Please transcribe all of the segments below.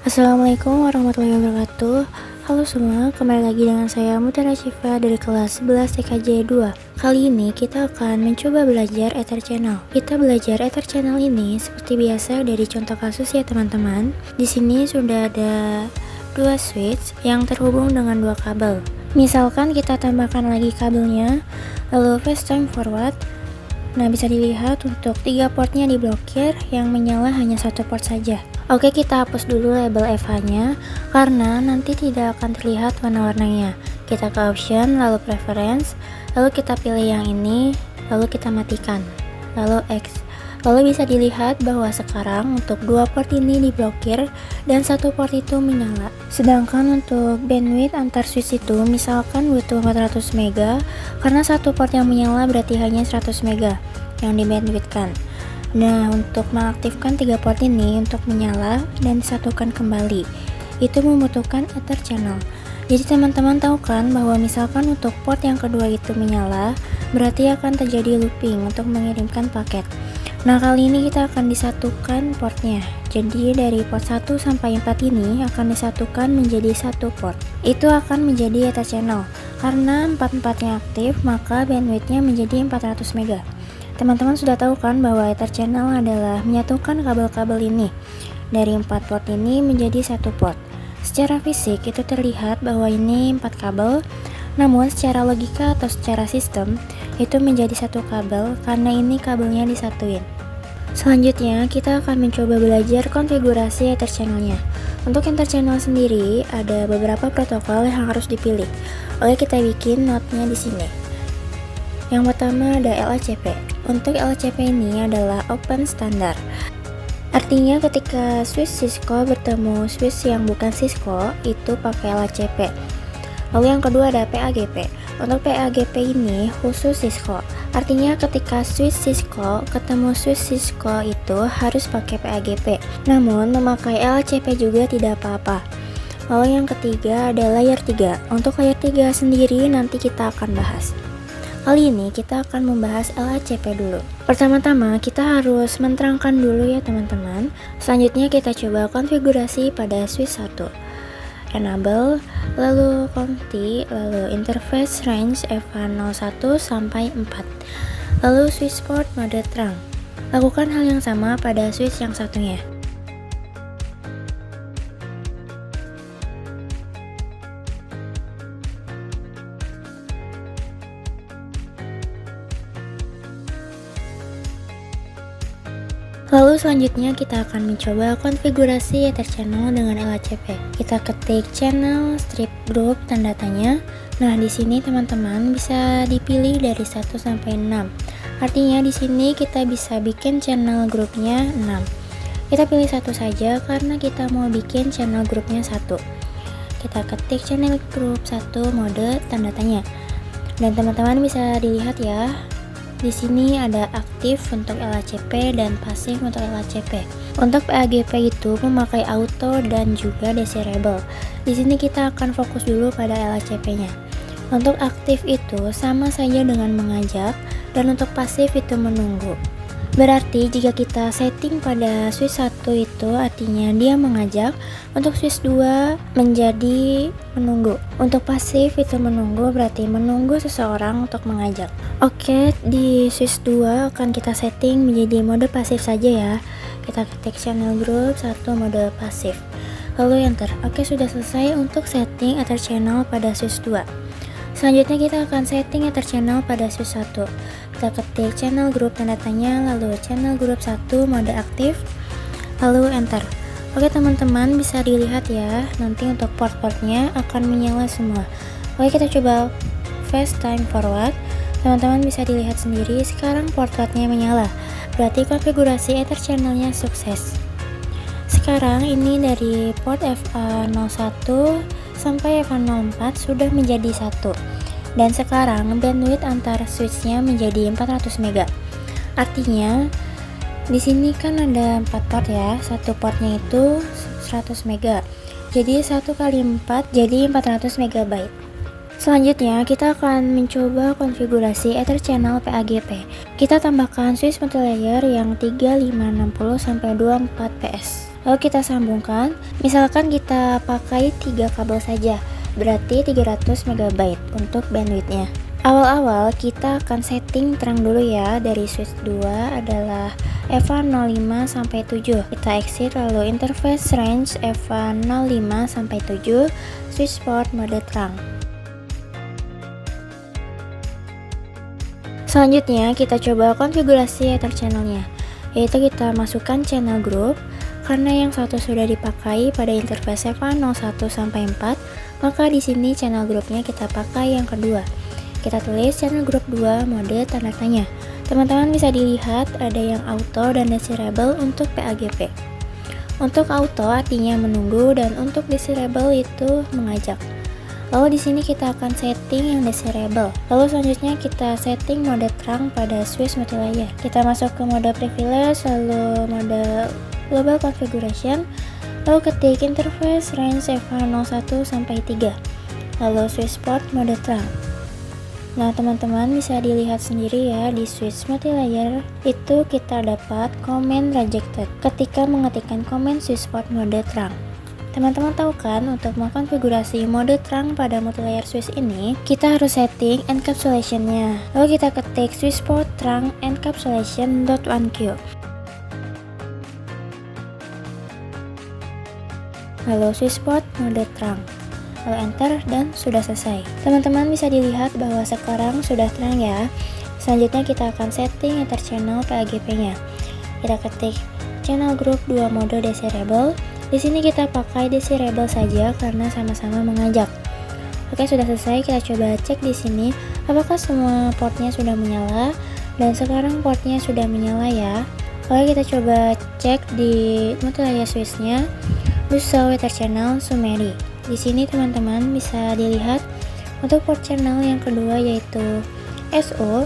Assalamualaikum warahmatullahi wabarakatuh. Halo semua, kembali lagi dengan saya Mutiara Syifa dari kelas 11 TKJ 2. Kali ini kita akan mencoba belajar Ether Channel. Kita belajar Ether Channel ini seperti biasa dari contoh kasus ya teman-teman. Di sini sudah ada dua switch yang terhubung dengan dua kabel. Misalkan kita tambahkan lagi kabelnya, lalu fast time forward. Nah, bisa dilihat untuk 3 portnya diblokir, yang menyala hanya satu port saja. Oke, kita hapus dulu label FH-nya karena nanti tidak akan terlihat warna-warnanya. Kita ke option, lalu preference, lalu kita pilih yang ini, lalu kita matikan, lalu X. Lalu bisa dilihat bahwa sekarang untuk 2 port ini diblokir dan satu port itu menyala. Sedangkan untuk bandwidth antar switch itu misalkan butuh 400 mega, karena satu port yang menyala berarti hanya 100 mega yang di bandwidthkan. Nah, untuk mengaktifkan 3 port ini untuk menyala dan disatukan kembali, itu membutuhkan Ether Channel. Jadi teman-teman tahu kan bahwa misalkan untuk port yang kedua itu menyala, berarti akan terjadi looping untuk mengirimkan paket. Nah, kali ini kita akan disatukan portnya. Jadi dari port 1 sampai 4 ini akan disatukan menjadi satu port. Itu akan menjadi Ether Channel. Karena 4-4-nya aktif, maka bandwidthnya menjadi 400 mega. Teman-teman sudah tahu kan bahwa Ether Channel adalah menyatukan kabel-kabel ini dari 4 port ini menjadi satu port. Secara fisik itu terlihat bahwa ini 4 kabel, namun secara logika atau secara sistem itu menjadi satu kabel karena ini kabelnya disatuin. Selanjutnya kita akan mencoba belajar konfigurasi Ether Channel-nya. Untuk Ether Channel sendiri ada beberapa protokol yang harus dipilih. Oke, kita bikin note-nya di sini. Yang pertama ada LHCP. Untuk LHCP ini adalah open standard. Artinya ketika switch Cisco bertemu switch yang bukan Cisco itu pakai LHCP. Lalu yang kedua ada PAGP. Untuk PAGP ini khusus Cisco. Artinya ketika switch Cisco ketemu switch Cisco itu harus pakai PAGP. Namun memakai LHCP juga tidak apa-apa. Lalu yang ketiga ada layer 3. Untuk layer 3 sendiri nanti kita akan bahas. Kali ini kita akan membahas LHCP dulu. Pertama-tama kita harus menerangkan dulu ya teman-teman. Selanjutnya kita coba konfigurasi pada switch 1. Enable, lalu conti, lalu interface range FH01 sampai 4. Lalu switch port mode terang. Lakukan hal yang sama pada switch yang satunya. Lalu selanjutnya kita akan mencoba konfigurasi Ether Channel dengan LHCP. Kita ketik channel strip group tanda tanya. Nah, di sini teman-teman bisa dipilih dari 1 sampai 6. Artinya di sini kita bisa bikin channel grupnya 6. Kita pilih satu saja karena kita mau bikin channel grupnya 1. Kita ketik channel group 1 mode tanda tanya. Dan teman-teman bisa dilihat ya. Di sini ada aktif untuk LHCP dan pasif untuk LHCP. Untuk PAGP itu memakai auto dan juga desirable. Di sini kita akan fokus dulu pada LHCP-nya. Untuk aktif itu sama saja dengan mengajak, dan untuk pasif itu menunggu. Berarti jika kita setting pada switch 1 itu artinya dia mengajak, untuk switch 2 menjadi menunggu. Untuk pasif itu menunggu, berarti menunggu seseorang untuk mengajak. Oke, di switch 2 akan kita setting menjadi mode pasif saja ya. Kita ketik channel group 1 mode pasif. Lalu enter. Oke, sudah selesai untuk setting Ether Channel pada switch 2. Selanjutnya kita akan setting Ether Channel pada switch 1. Kita ketik channel group tanda tanya, lalu channel group 1 mode aktif, lalu enter. Oke teman-teman, bisa dilihat ya, nanti untuk port-portnya akan menyala semua. Oke, kita coba fast time forward. Teman-teman bisa dilihat sendiri, sekarang port-portnya menyala. Berarti konfigurasi Ether Channelnya sukses. Sekarang ini dari port FA01 sampai FA04 sudah menjadi satu. Dan sekarang bandwidth antara switchnya menjadi 400 mega. Artinya di sini kan ada 4 port ya. Satu portnya itu 100 mega. Jadi 1 kali 4 jadi 400 megabyte. Selanjutnya kita akan mencoba konfigurasi Ether Channel PAGP. Kita tambahkan switch multilayer yang 3560 sampai 24 PS. Lalu kita sambungkan, misalkan kita pakai 3 kabel saja, berarti 300 MB untuk bandwidthnya. Awal-awal kita akan setting terang dulu ya. Dari switch 2 adalah EVA 05 sampai 7. Kita exit, lalu interface range EVA 05 sampai 7, switch port mode terang. Selanjutnya kita coba konfigurasi Ether channelnya, yaitu kita masukkan channel group. Karena yang satu sudah dipakai pada interface EVA 01 sampai 4, maka di sini channel groupnya kita pakai yang kedua. Kita tulis channel group 2 mode tanda tanya. Teman-teman bisa dilihat ada yang auto dan desirable untuk PAGP. Untuk auto artinya menunggu, dan untuk desirable itu mengajak. Lalu di sini kita akan setting yang desirable. Lalu selanjutnya kita setting mode terang pada switch multilayer. Kita masuk ke mode privilege, lalu mode global configuration, lalu ketik interface range EVA 01 sampai 3, lalu switch port mode terang. Nah, teman-teman bisa dilihat sendiri ya, di switch multilayer itu kita dapat comment rejected ketika mengetikkan comment switch port mode terang. Teman-teman tahu kan, untuk mengkonfigurasi mode terang pada multilayer switch ini, kita harus setting encapsulation-nya. Lalu kita ketik switch port terang encapsulation.1q. Lalu switch port mode terang. Lalu enter dan sudah selesai. Teman-teman bisa dilihat bahwa sekarang sudah terang ya. Selanjutnya kita akan setting Ether channel PAGP-nya. Kita ketik channel group 2 mode desirable. Di sini kita pakai desirable saja karena sama-sama mengajak. Oke, sudah selesai. Kita coba cek di sini apakah semua portnya sudah menyala, dan sekarang portnya sudah menyala ya. Oke, kita coba cek di multilayer switch-nya. Show Ether channel summary. Di sini teman-teman bisa dilihat untuk port channel yang kedua yaitu SO.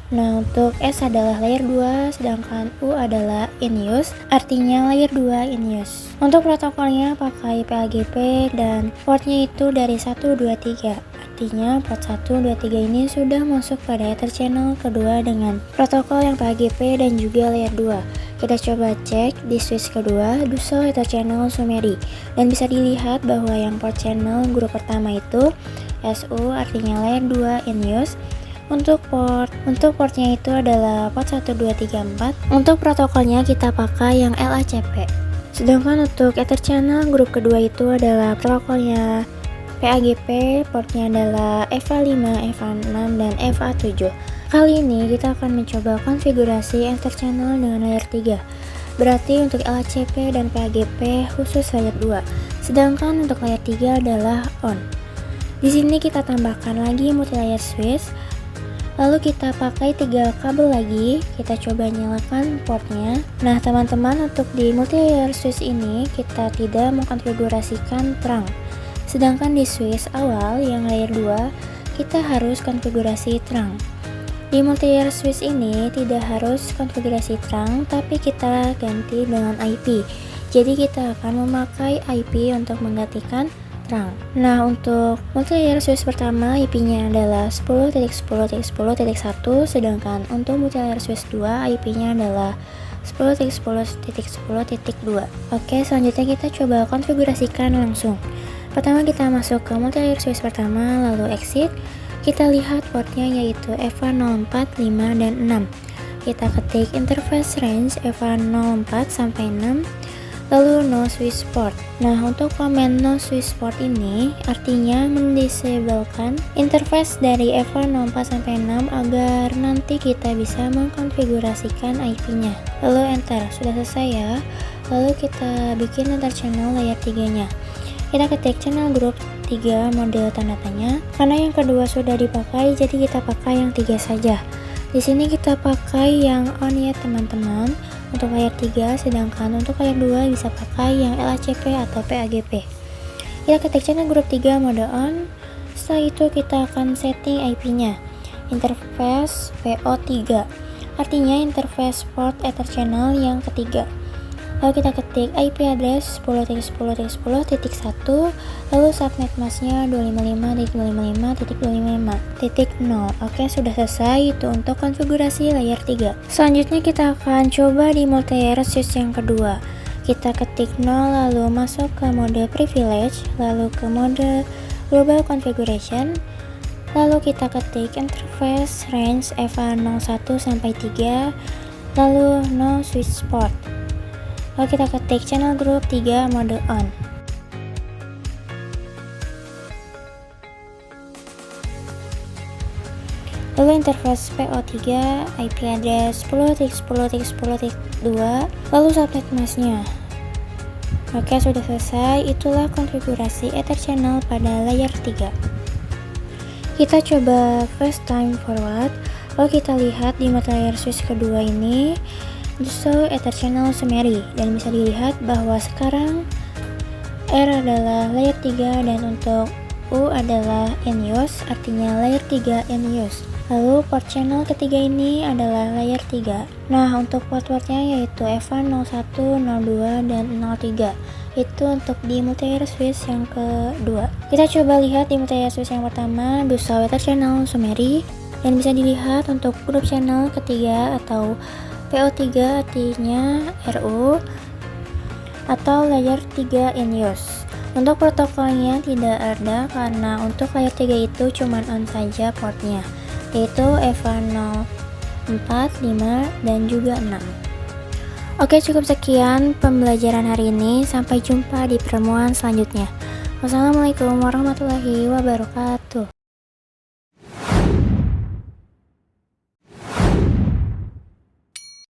Nah, untuk S adalah layer 2, sedangkan U adalah in use, artinya layer 2 in use. Untuk protokolnya pakai PAGP dan portnya itu dari 1, 2, 3. Artinya port 1, 2, 3 ini sudah masuk pada Ether channel kedua dengan protokol yang PAGP dan juga layer 2. Kita coba cek di switch kedua, show Ether channel summary, dan bisa dilihat bahwa yang port channel grup pertama itu SU, artinya layer 2 in use. Untuk portnya itu adalah port 1, 2, 3, 4. Untuk protokolnya kita pakai yang LACP. Sedangkan untuk Ether channel grup kedua itu adalah protokolnya PAGP, portnya adalah EVA 5, EVA 6, dan EVA 7. Kali ini kita akan mencoba konfigurasi Ether channel dengan layer 3. Berarti untuk LACP dan PAGP khusus layer 2. Sedangkan untuk layer 3 adalah on. Di sini kita tambahkan lagi multilayer switch. Lalu kita pakai 3 kabel lagi. Kita coba nyalakan portnya. Nah, teman-teman, untuk di multilayer switch ini kita tidak mengkonfigurasikan terang. Sedangkan di switch awal yang layer 2 kita harus konfigurasi terang. Di multilayer switch ini tidak harus konfigurasi terang, tapi kita ganti dengan IP. Jadi kita akan memakai IP untuk menggantikan terang. Nah, untuk multilayer switch pertama IP-nya adalah 10.10.10.1, sedangkan untuk multilayer switch 2 IP-nya adalah 10.10.10.2. Oke, selanjutnya kita coba konfigurasikan langsung. Pertama kita masuk ke multilayer switch pertama, lalu exit. Kita lihat portnya yaitu EVA 04, 5, dan 6. Kita ketik interface range EVA 04 sampai 6, lalu no switch port. Nah, untuk komen no switch port ini artinya mendisablekan interface dari EVA 04 sampai 6 agar nanti kita bisa mengkonfigurasikan IP-nya. Lalu enter, sudah selesai ya. Lalu kita bikin Ether channel layer 3-nya. Kita ketik channel group 3 model tanda tanya. Karena yang kedua sudah dipakai, jadi kita pakai yang 3 saja. Di sini kita pakai yang on ya teman-teman, untuk layer 3, sedangkan untuk layer 2 bisa pakai yang LACP atau PAGP. Kita ketik channel group 3 mode on. Setelah itu kita akan setting IP-nya. Interface PO3, artinya interface port Ether channel yang ketiga. Lalu kita ketik IP address 10.10.10.1, lalu subnet masknya 255.255.255.0. Oke, sudah selesai itu untuk konfigurasi layer 3. Selanjutnya kita akan coba di multilayer switch yang kedua. Kita ketik 0, lalu masuk ke mode privilege, lalu ke mode global configuration, lalu kita ketik interface range EVA 01 sampai 3, lalu no switch port. Lalu kita ketik channel group 3 mode on. Lalu interface PO3 IP address 10.10.10.2, lalu subnet masknya. Oke, sudah selesai. Itulah konfigurasi Ether channel pada layer 3. Kita coba fast time forward. Lalu kita lihat di mata layar switch kedua ini show Ether channel summary, dan bisa dilihat bahwa sekarang R adalah layer 3 dan untuk U adalah in use, artinya layer 3 in use. Lalu port channel ketiga ini adalah layer 3. Nah, untuk port-portnya yaitu EVA 01, 02, dan 03. Itu untuk di multi-layer switch yang kedua. Kita coba lihat di multi-layer switch yang pertama, do show Ether channel summary, dan bisa dilihat untuk grup channel ketiga atau PO3 artinya RU atau layer 3 in use. Untuk protokolnya tidak ada karena untuk layer 3 itu cuman on saja portnya, yaitu EVA 04, 5, dan juga 6. Oke, cukup sekian pembelajaran hari ini. Sampai jumpa di pertemuan selanjutnya. Wassalamualaikum warahmatullahi wabarakatuh.